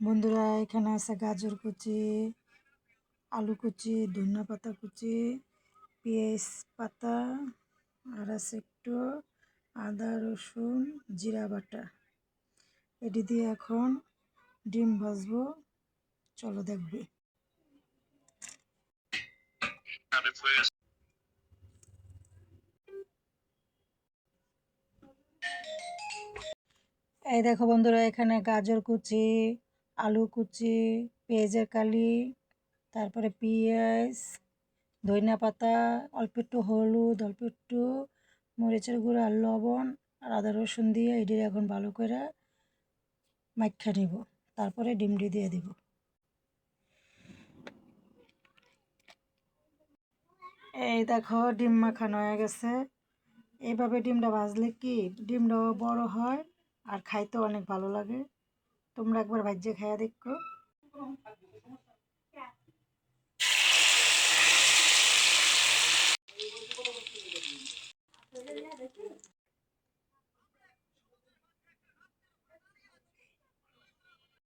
বন্ধুরা, এখানে আছে গাজর কুচি, আলু কুচি, ধনিয়া পাতা কুচি, পেঁয়াজ পাতা, আর আছে একটু আদা রসুন জিরা বাটা। এটি দিয়ে এখন ডিম ভাজবো, চলো দেখবে। এই দেখো বন্ধুরা, এখানে গাজর কুচি, আলু কুচি, পেঁয়াজের কালি, তারপরে পেঁয়াজ, ধনিয়া পাতা, অল্প একটু হলুদ, অল্প একটু মরিচের গুঁড়ো আর লবণ আর আদা রসুন দিয়ে এটি এখন ভালো করে মাখা নিব। তারপরে ডিমটি দিয়ে দিব। এই দেখো, ডিম মাখানো হয়ে গেছে। এইভাবে ডিমটা ভাজলে কি ডিমটাও বড় হয় আর খাইতেও অনেক ভালো লাগে। তোমরা একবার ভাজ্যে খাইয়া দেখো।